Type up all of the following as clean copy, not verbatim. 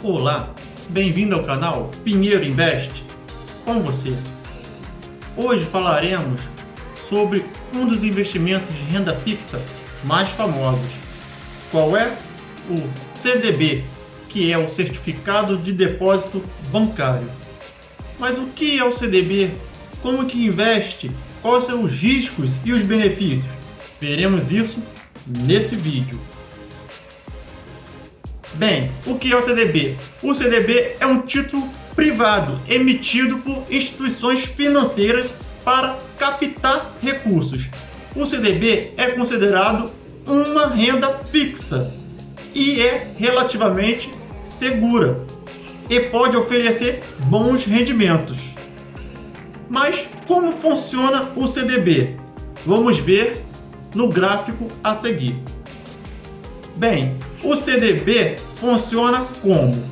Olá, bem-vindo ao canal Pinheiro Invest, com você. Hoje falaremos sobre um dos investimentos de renda fixa mais famosos. Qual é? O CDB, que é o Certificado de Depósito Bancário. Mas o que é o CDB? Como que investe? Quais são os riscos e os benefícios? Veremos isso nesse vídeo. Bem, o que é o CDB? O CDB é um título privado emitido por instituições financeiras para captar recursos. O CDB é considerado uma renda fixa e é relativamente segura e pode oferecer bons rendimentos. Mas como funciona o CDB? Vamos ver no gráfico a seguir. Bem, o CDB funciona como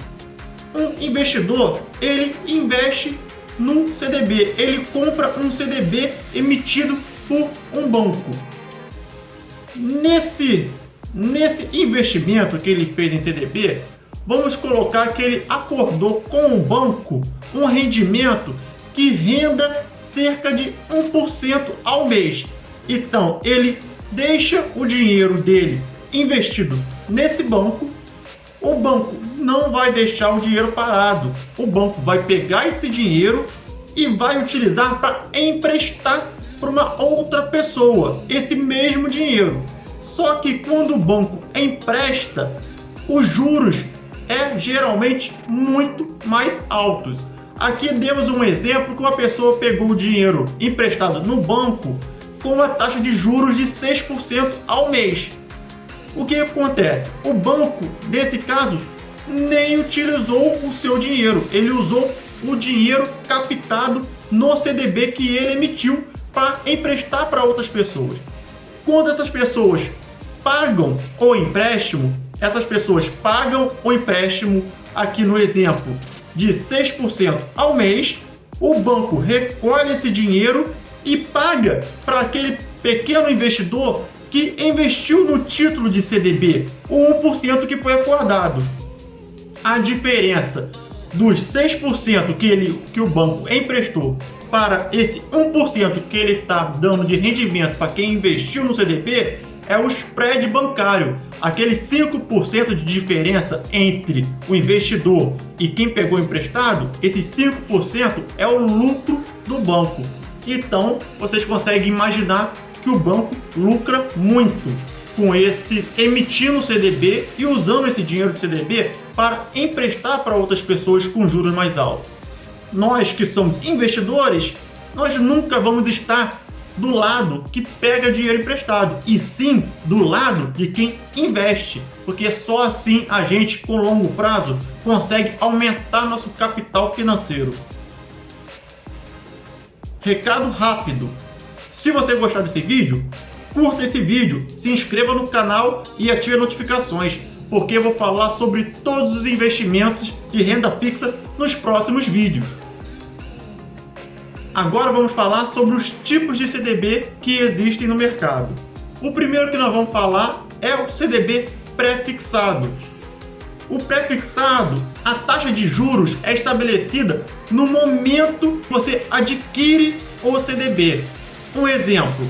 um investidor, ele investe no CDB, ele compra um CDB emitido por um banco. Nesse investimento que ele fez em CDB, vamos colocar que ele acordou com o banco um rendimento que renda cerca de 1% ao mês. Então, ele deixa o dinheiro dele investido nesse banco, o banco não vai deixar o dinheiro parado. O banco vai pegar esse dinheiro e vai utilizar para emprestar para uma outra pessoa esse mesmo dinheiro. Só que quando o banco empresta, os juros geralmente muito mais altos. Aqui demos um exemplo que uma pessoa pegou o dinheiro emprestado no banco com uma taxa de juros de 6% ao mês. O que acontece? O banco, nesse caso, nem utilizou o seu dinheiro. Ele usou o dinheiro captado no CDB que ele emitiu para emprestar para outras pessoas. Quando essas pessoas pagam o empréstimo, aqui no exemplo, de 6% ao mês, o banco recolhe esse dinheiro e paga para aquele pequeno investidor que investiu no título de CDB, o 1% que foi acordado. A diferença dos 6% que o banco emprestou para esse 1% que ele está dando de rendimento para quem investiu no CDB é o spread bancário. Aquele 5% de diferença entre o investidor e quem pegou emprestado, esse 5% é o lucro do banco. Então, vocês conseguem imaginar que o banco lucra muito com esse emitindo CDB e usando esse dinheiro do CDB para emprestar para outras pessoas com juros mais altos. Nós que somos investidores, nós nunca vamos estar do lado que pega dinheiro emprestado, e sim do lado de quem investe, porque só assim a gente, com longo prazo, consegue aumentar nosso capital financeiro. Recado rápido: se você gostar desse vídeo, curta esse vídeo, se inscreva no canal e ative as notificações, porque eu vou falar sobre todos os investimentos de renda fixa nos próximos vídeos. Agora vamos falar sobre os tipos de CDB que existem no mercado. O primeiro que nós vamos falar é o CDB pré-fixado. O pré-fixado, a taxa de juros é estabelecida no momento que você adquire o CDB. Um exemplo: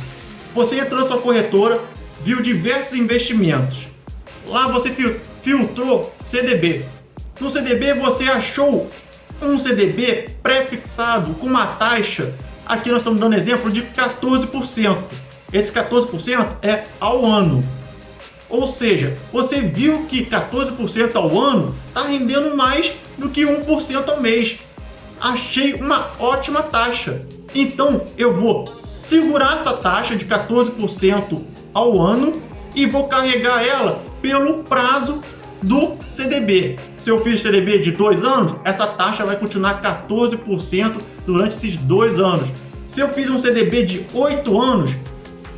você entrou na sua corretora, viu diversos investimentos. Lá você filtrou CDB. No CDB você achou um CDB pré-fixado com uma taxa, aqui nós estamos dando exemplo, de 14%. Esse 14% é ao ano. Ou seja, você viu que 14% ao ano está rendendo mais do que 1% ao mês. Achei uma ótima taxa. Então eu vou segurar essa taxa de 14% ao ano e vou carregar ela pelo prazo do CDB. Se eu fiz CDB de 2 anos, essa taxa vai continuar 14% durante esses 2 anos. Se eu fiz um CDB de 8 anos,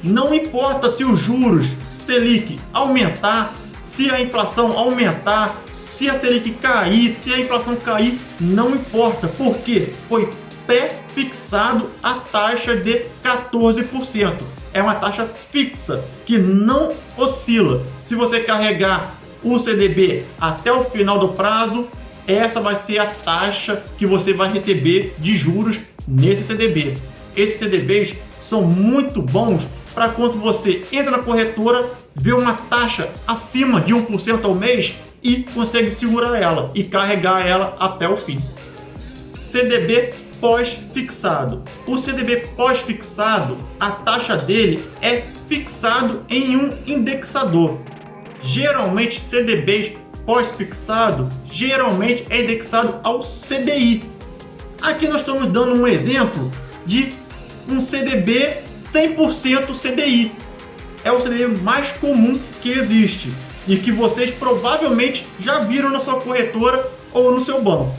não importa se os juros Selic aumentar, se a inflação aumentar, se a Selic cair, se a inflação cair, não importa, porque foi pré fixado a taxa de 14%. É uma taxa fixa que não oscila. Se você carregar o CDB até o final do prazo, essa vai ser a taxa que você vai receber de juros nesse CDB. Esses CDBs são muito bons para quando você entra na corretora, vê uma taxa acima de 1% ao mês e consegue segurar ela e carregar ela até o fim. CDB pós-fixado. O CDB pós-fixado, a taxa dele é fixado em um indexador. Geralmente, CDBs pós-fixado, geralmente é indexado ao CDI. Aqui nós estamos dando um exemplo de um CDB 100% CDI. É o CDB mais comum que existe e que vocês provavelmente já viram na sua corretora ou no seu banco.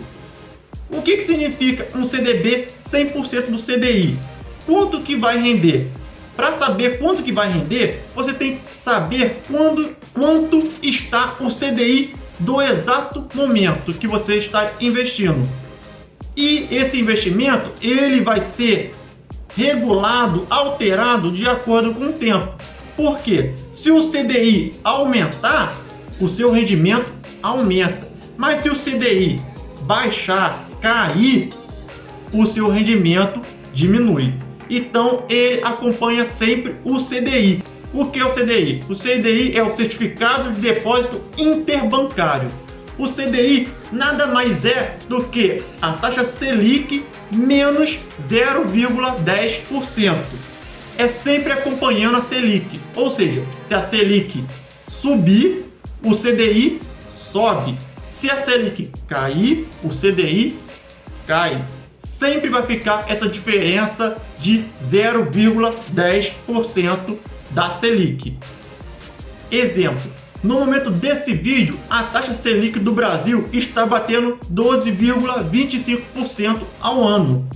O que significa um CDB 100% do CDI? Quanto que vai render? Para saber quanto que vai render, você tem que saber quanto está o CDI do exato momento que você está investindo. E esse investimento ele vai ser regulado, alterado de acordo com o tempo. Por quê? Se o CDI aumentar, o seu rendimento aumenta. Mas se o CDI baixar, cair, o seu rendimento diminui. Então ele acompanha sempre o CDI. O que é o CDI? O CDI é o Certificado de Depósito Interbancário. O CDI nada mais é do que a taxa Selic menos 0,10%. É sempre acompanhando a Selic. Ou seja, se a Selic subir, o CDI sobe. Se a Selic cair, o CDI cai. Sempre vai ficar essa diferença de 0,10% da Selic. Exemplo, no momento desse vídeo, a taxa Selic do Brasil está batendo 12,25% ao ano.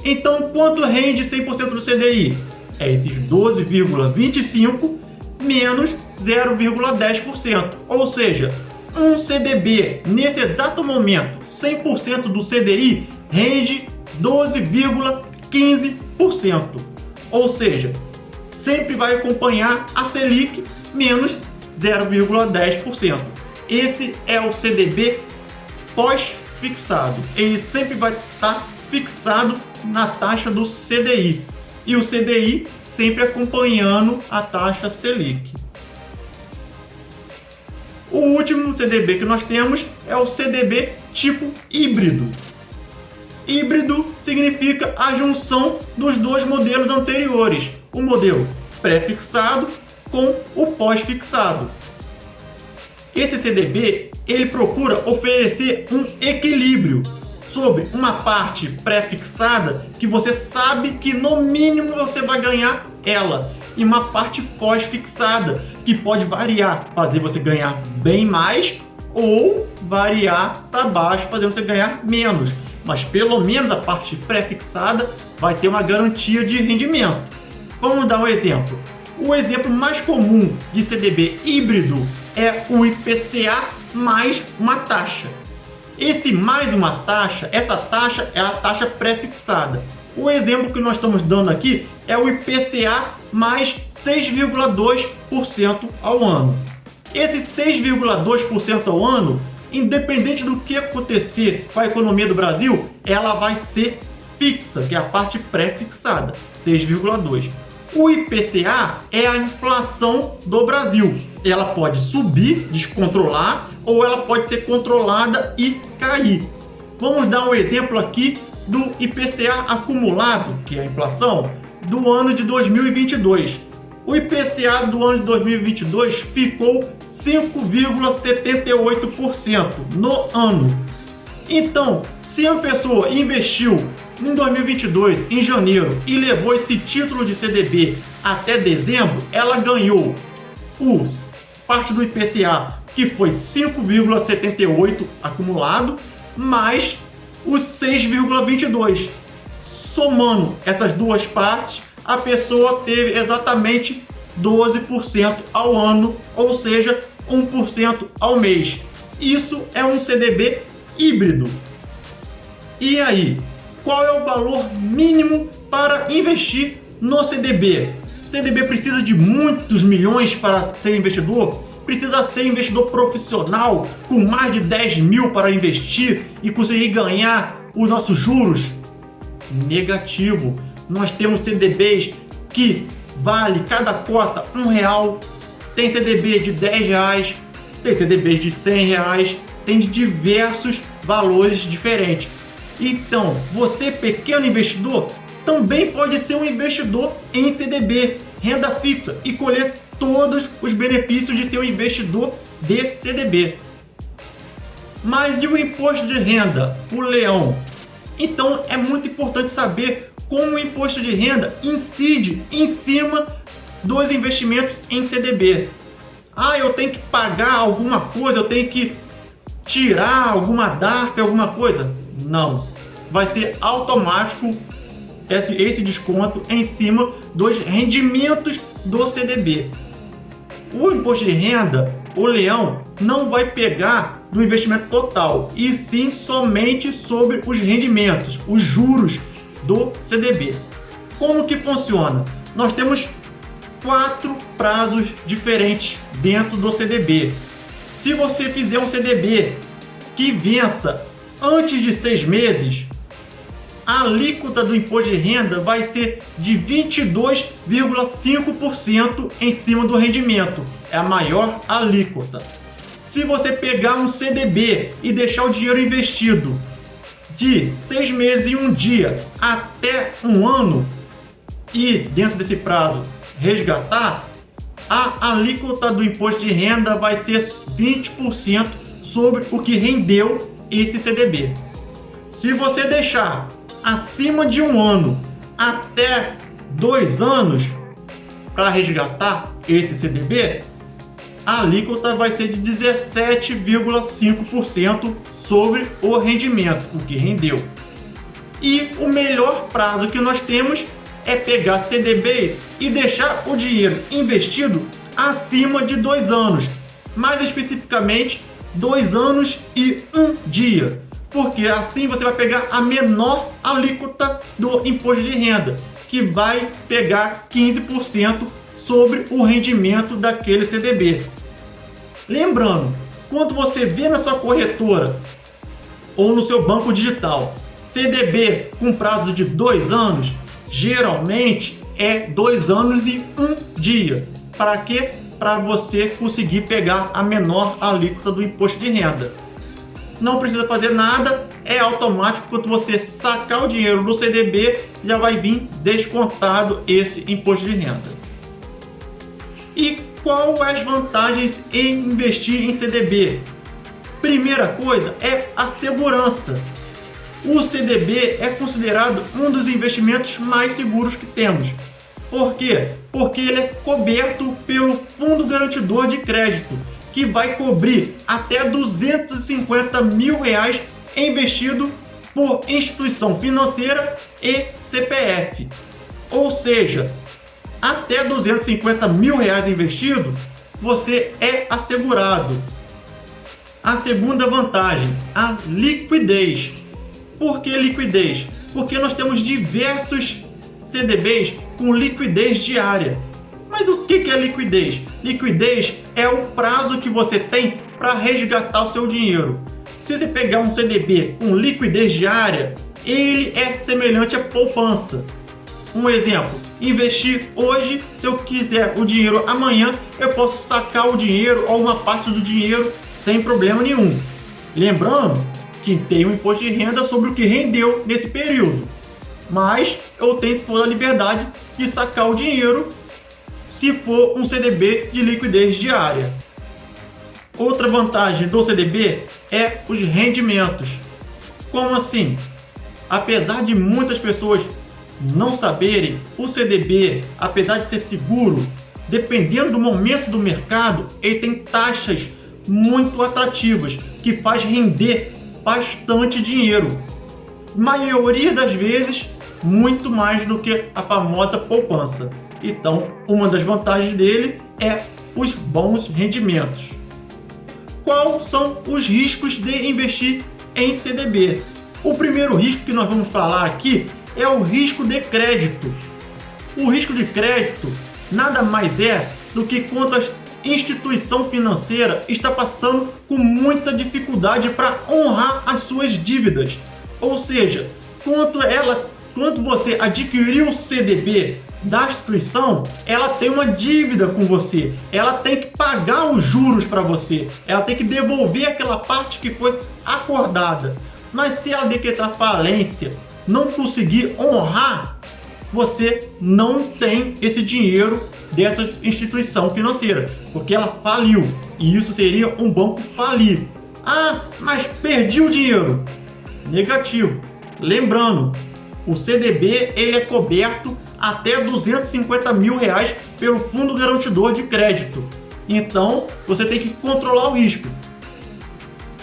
Então, quanto rende 100% do CDI? É esses 12,25% menos 0,10%. Ou seja, um CDB, nesse exato momento, 100% do CDI, rende 12,15%. Ou seja, sempre vai acompanhar a Selic menos 0,10%. Esse é o CDB pós-fixado. Ele sempre vai estar fixado na taxa do CDI. E o CDI sempre acompanhando a taxa Selic. O último CDB que nós temos é o CDB tipo híbrido. Híbrido significa a junção dos dois modelos anteriores, o modelo pré-fixado com o pós-fixado. Esse CDB ele procura oferecer um equilíbrio sobre uma parte pré-fixada que você sabe que no mínimo você vai ganhar ela, e uma parte pós-fixada que pode variar, fazer você ganhar bem mais ou variar para baixo, fazendo você ganhar menos. Mas pelo menos a parte pré-fixada vai ter uma garantia de rendimento. Vamos dar um exemplo. O exemplo mais comum de CDB híbrido é o IPCA mais uma taxa. Esse mais uma taxa, essa taxa é a taxa pré-fixada. O exemplo que nós estamos dando aqui é o IPCA mais 6,2% ao ano. Esse 6,2% ao ano, independente do que acontecer com a economia do Brasil, ela vai ser fixa, que é a parte pré-fixada, 6,2%. O IPCA é a inflação do Brasil. Ela pode subir, descontrolar, ou ela pode ser controlada e cair. Vamos dar um exemplo aqui do IPCA acumulado, que é a inflação, do ano de 2022. O IPCA do ano de 2022 ficou 5,78% no ano. Então, se a pessoa investiu em 2022, em janeiro, e levou esse título de CDB até dezembro, ela ganhou parte do IPCA, que foi 5,78 acumulado, mais os 6,22. Somando essas duas partes, a pessoa teve exatamente 12% ao ano, ou seja, 1% ao mês. Isso é um CDB híbrido. E aí, qual é o valor mínimo para investir no CDB? CDB precisa de muitos milhões para ser investidor? Precisa ser investidor profissional com mais de 10 mil para investir e conseguir ganhar os nossos juros? Negativo. Nós temos CDBs que vale cada cota R$1. Tem CDB de R$10, tem CDBs de R$100, tem de diversos valores diferentes. Então, você pequeno investidor também pode ser um investidor em CDB, renda fixa, e colher todos os benefícios de ser um investidor de CDB. Mas e o imposto de renda, o leão? Então é muito importante saber como o imposto de renda incide em cima dos investimentos em CDB. Eu tenho que pagar alguma coisa, eu tenho que tirar alguma DARF, alguma coisa? Não, vai ser automático esse desconto em cima dos rendimentos do CDB. O imposto de renda, o leão, não vai pegar do investimento total, e sim somente sobre os rendimentos, os juros do CDB. Como que funciona? Nós temos 4 prazos diferentes dentro do CDB. Se você fizer um CDB que vença antes de 6 meses, a alíquota do imposto de renda vai ser de 22,5% em cima do rendimento. É a maior alíquota. Se você pegar um CDB e deixar o dinheiro investido de 6 meses e 1 dia até 1 ano, e dentro desse prazo resgatar, a alíquota do imposto de renda vai ser 20% sobre o que rendeu esse CDB. Se você deixar acima de 1 ano até 2 anos para resgatar esse CDB, a alíquota vai ser de 17,5% sobre o rendimento, o que rendeu. E o melhor prazo que nós temos é pegar CDB e deixar o dinheiro investido acima de 2 anos, mais especificamente 2 anos e 1 dia, porque assim você vai pegar a menor alíquota do imposto de renda, que vai pegar 15% sobre o rendimento daquele CDB. Lembrando, quando você vê na sua corretora ou no seu banco digital CDB com prazo de 2 anos, geralmente é 2 anos e 1 dia. Para quê? Para você conseguir pegar a menor alíquota do imposto de renda. Não precisa fazer nada, é automático. Quando você sacar o dinheiro do CDB, já vai vir descontado esse imposto de renda. E qual as vantagens em investir em CDB? Primeira coisa é a segurança. O CDB é considerado um dos investimentos mais seguros que temos. Por quê? Porque ele é coberto pelo Fundo Garantidor de Crédito, que vai cobrir até R$250 mil investido por instituição financeira e CPF. Ou seja, até R$250 mil investido, você é assegurado. A segunda vantagem, a liquidez. Por que liquidez? Porque nós temos diversos CDBs com liquidez diária. Mas o que é liquidez? Liquidez é o prazo que você tem para resgatar o seu dinheiro. Se você pegar um CDB com liquidez diária, ele é semelhante à poupança. Um exemplo, investir hoje, se eu quiser o dinheiro amanhã, eu posso sacar o dinheiro ou uma parte do dinheiro sem problema nenhum. Lembrando que tem um imposto de renda sobre o que rendeu nesse período, mas eu tenho toda a liberdade de sacar o dinheiro se for um CDB de liquidez diária. Outra vantagem do CDB é os rendimentos. Como assim? Apesar de muitas pessoas não saberem, o CDB, apesar de ser seguro, dependendo do momento do mercado, ele tem taxas muito atrativas que faz render bastante dinheiro. Maioria das vezes, muito mais do que a famosa poupança. Então, uma das vantagens dele é os bons rendimentos. Quais são os riscos de investir em CDB? O primeiro risco que nós vamos falar aqui é o risco de crédito. O risco de crédito nada mais é do que quando a instituição financeira está passando com muita dificuldade para honrar as suas dívidas. Ou seja, quando você adquiriu o CDB da instituição, ela tem uma dívida com você, ela tem que pagar os juros para você, ela tem que devolver aquela parte que foi acordada. Mas se ela decretar falência, não conseguir honrar, você não tem esse dinheiro dessa instituição financeira, porque ela faliu, e isso seria um banco falir. Ah, mas perdi o dinheiro. Negativo. Lembrando, o CDB ele é coberto até R$250 mil pelo Fundo Garantidor de Crédito. Então, você tem que controlar o risco.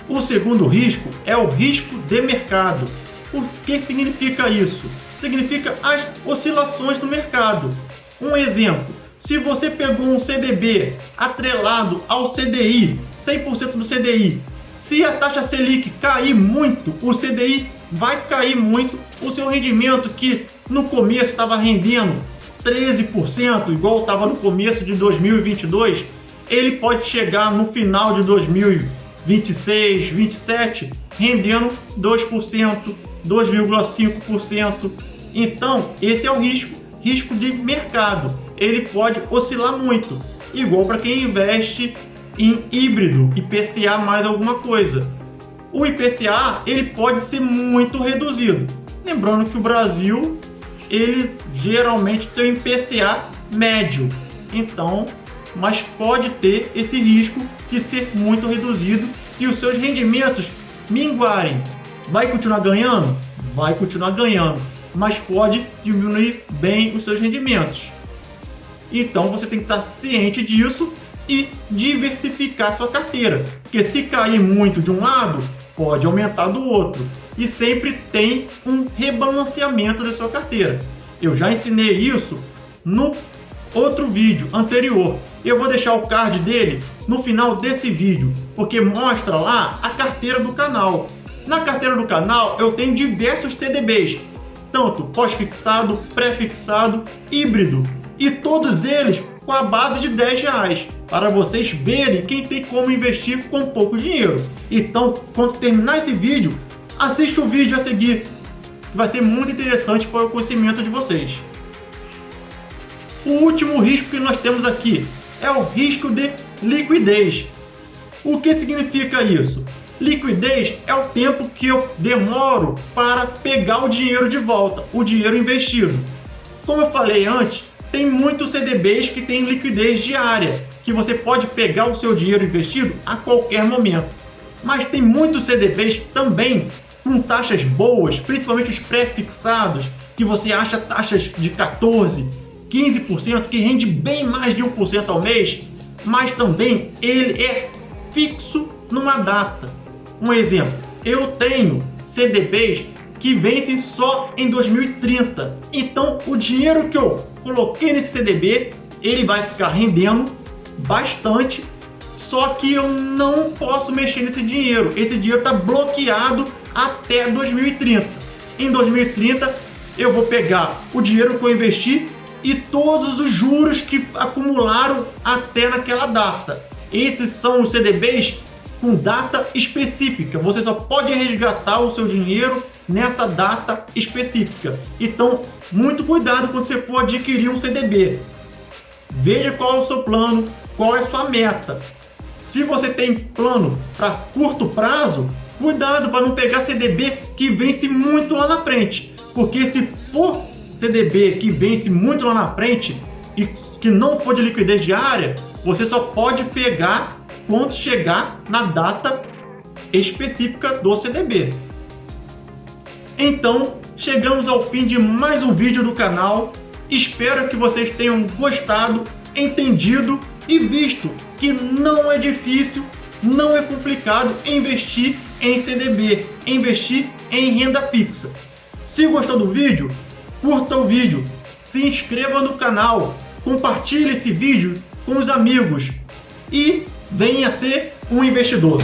O segundo risco é o risco de mercado. O que significa isso? Significa as oscilações do mercado. Um exemplo, se você pegou um CDB atrelado ao CDI, 100% do CDI, se a taxa Selic cair muito, o CDI vai cair muito, o seu rendimento que no começo estava rendendo 13%, igual estava no começo de 2022, ele pode chegar no final de 2026, 27, rendendo 2%, 2,5%. Então, esse é o risco de mercado. Ele pode oscilar muito, igual para quem investe em híbrido, IPCA mais alguma coisa. O IPCA ele pode ser muito reduzido. Lembrando que o Brasil ele geralmente tem um IPCA médio. Então, mas pode ter esse risco de ser muito reduzido e os seus rendimentos minguarem. Vai continuar ganhando? Vai continuar ganhando, mas pode diminuir bem os seus rendimentos. Então você tem que estar ciente disso e diversificar sua carteira, porque se cair muito de um lado, pode aumentar do outro, e sempre tem um rebalanceamento da sua carteira. Eu já ensinei isso no outro vídeo anterior. Eu vou deixar o card dele no final desse vídeo, porque mostra lá a carteira do canal. Na carteira do canal eu tenho diversos CDBs, tanto pós-fixado, pré-fixado, híbrido, e todos eles com a base de R$10, para vocês verem quem tem como investir com pouco dinheiro. Então, quando terminar esse vídeo, assiste o vídeo a seguir, que vai ser muito interessante para o conhecimento de vocês. O último risco que nós temos aqui é o risco de liquidez. O que significa isso? Liquidez é o tempo que eu demoro para pegar o dinheiro de volta, o dinheiro investido. Como eu falei antes, tem muitos CDBs que têm liquidez diária, que você pode pegar o seu dinheiro investido a qualquer momento. Mas tem muitos CDBs também com taxas boas, principalmente os pré-fixados, que você acha taxas de 14%, 15%, que rende bem mais de 1% ao mês, mas também ele é fixo numa data. Um exemplo, eu tenho CDBs que vencem só em 2030. Então, o dinheiro que eu coloquei nesse CDB, ele vai ficar rendendo bastante, só que eu não posso mexer nesse dinheiro. Esse dinheiro está bloqueado até 2030. Em 2030, eu vou pegar o dinheiro que eu investi e todos os juros que acumularam até naquela data. Esses são os CDBs com data específica. Você só pode resgatar o seu dinheiro nessa data específica. Então, muito cuidado quando você for adquirir um CDB. Veja qual é o seu plano, qual é a sua meta. Se você tem plano para curto prazo, cuidado para não pegar CDB que vence muito lá na frente. Porque se for CDB que vence muito lá na frente e que não for de liquidez diária, você só pode pegar quando chegar na data específica do CDB. Então, chegamos ao fim de mais um vídeo do canal. Espero que vocês tenham gostado, entendido e visto que não é difícil, não é complicado investir em CDB, investir em renda fixa. Se gostou do vídeo, curta o vídeo, se inscreva no canal, compartilhe esse vídeo com os amigos e venha ser um investidor.